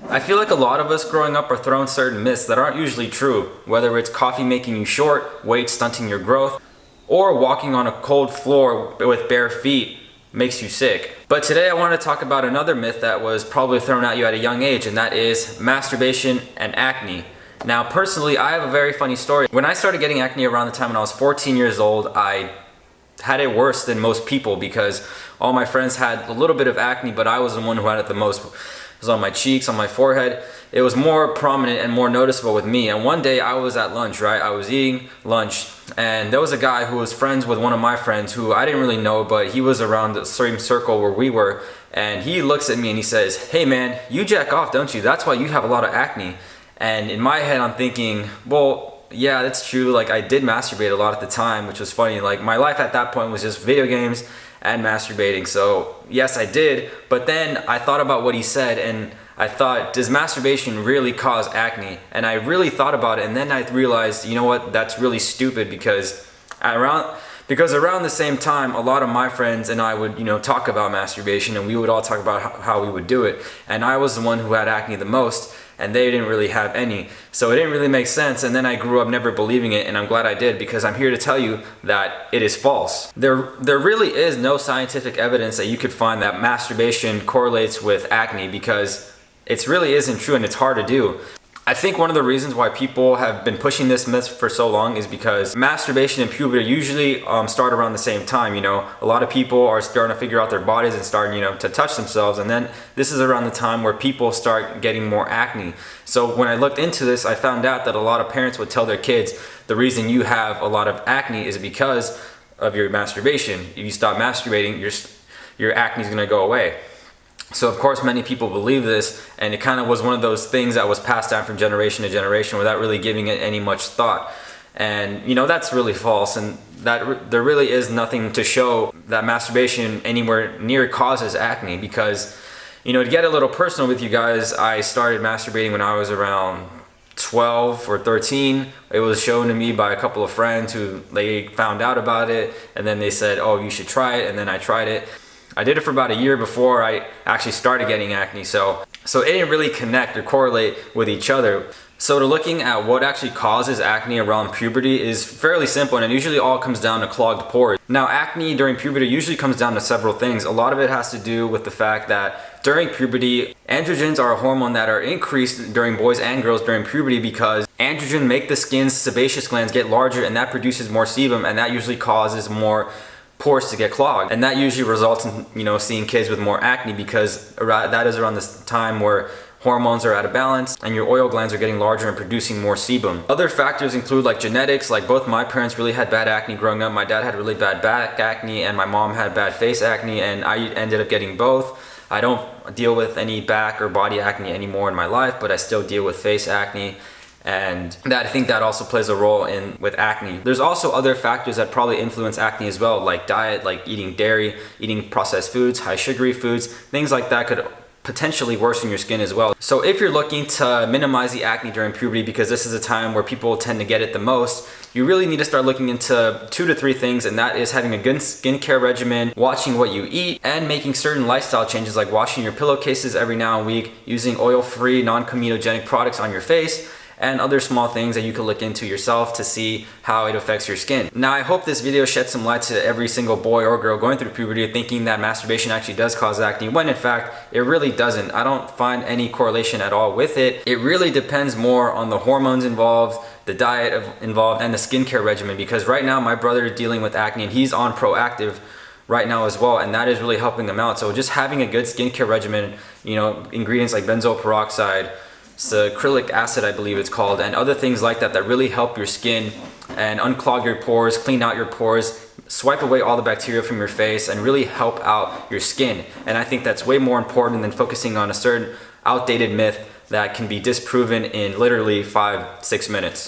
I feel like a lot of us growing up are thrown certain myths that aren't usually true, whether it's coffee making you short, weight stunting your growth, or walking on a cold floor with bare feet makes you sick. But today I want to talk about another myth that was probably thrown at you at a young age, and that is masturbation and acne. Now personally, I have a very funny story. When I started getting acne around the time when I was 14 years old, I had it worse than most people because all my friends had a little bit of acne, but I was the one who had it the most. It was on my cheeks, on my forehead. It was more prominent and more noticeable with me. And one day I was at lunch, right? I was eating lunch and there was a guy who was friends with one of my friends who I didn't really know, but he was around the same circle where we were. And he looks at me and he says, "Hey man, you jack off, don't you? That's why you have a lot of acne." And in my head I'm thinking, well, yeah, that's true. Like, I did masturbate a lot at the time, which was funny. Like, my life at that point was just video games and masturbating. So yes, I did. But then I thought about what he said and I thought, does masturbation really cause acne? And I really thought about it, and then I realized, you know what, that's really stupid because around the same time, a lot of my friends and I would, talk about masturbation, and we would all talk about how we would do it. And I was the one who had acne the most, and they didn't really have any. So it didn't really make sense, and then I grew up never believing it, and I'm glad I did, because I'm here to tell you that it is false. There really is no scientific evidence that you could find that masturbation correlates with acne, because it really isn't true and it's hard to do. I think one of the reasons why people have been pushing this myth for so long is because masturbation and puberty usually start around the same time. A lot of people are starting to figure out their bodies and starting, to touch themselves, and then this is around the time where people start getting more acne. So when I looked into this, I found out that a lot of parents would tell their kids the reason you have a lot of acne is because of your masturbation. If you stop masturbating, your acne is going to go away. So of course many people believe this, and it kind of was one of those things that was passed down from generation to generation without really giving it any much thought. And that's really false, and that there really is nothing to show that masturbation anywhere near causes acne, because to get a little personal with you guys, I started masturbating when I was around 12 or 13. It was shown to me by a couple of friends who they found out about it, and then they said, "Oh, you should try it," and then I tried it. I did it for about a year before I actually started getting acne, so it didn't really connect or correlate with each other. So to looking at what actually causes acne around puberty is fairly simple, and it usually all comes down to clogged pores. Now, acne during puberty usually comes down to several things. A lot of it has to do with the fact that during puberty, androgens are a hormone that are increased during boys and girls during puberty, because androgen make the skin's sebaceous glands get larger, and that produces more sebum, and that usually causes more pores to get clogged, and that usually results in seeing kids with more acne, because that is around this time where hormones are out of balance and your oil glands are getting larger and producing more sebum. Other factors include like genetics. Like, both my parents really had bad acne growing up. My dad had really bad back acne and my mom had bad face acne, and I ended up getting both. I don't deal with any back or body acne anymore in my life, but I still deal with face acne. And I think that also plays a role with acne. There's also other factors that probably influence acne as well, like diet, like eating dairy, eating processed foods, high sugary foods. Things like that could potentially worsen your skin as well. So if you're looking to minimize the acne during puberty, because this is a time where people tend to get it the most, you really need to start looking into 2 to 3 things, and that is having a good skincare regimen, watching what you eat, and making certain lifestyle changes like washing your pillowcases every now and week, using oil-free, non-comedogenic products on your face, and other small things that you can look into yourself to see how it affects your skin. Now, I hope this video sheds some light to every single boy or girl going through puberty thinking that masturbation actually does cause acne, when in fact, it really doesn't. I don't find any correlation at all with it. It really depends more on the hormones involved, the diet involved, and the skincare regimen, because right now my brother is dealing with acne and he's on Proactive right now as well, and that is really helping him out. So just having a good skincare regimen, ingredients like benzoyl peroxide, acrylic acid, I believe it's called, and other things like that really help your skin and unclog your pores, clean out your pores, swipe away all the bacteria from your face, and really help out your skin. And I think that's way more important than focusing on a certain outdated myth that can be disproven in literally 5-6 minutes.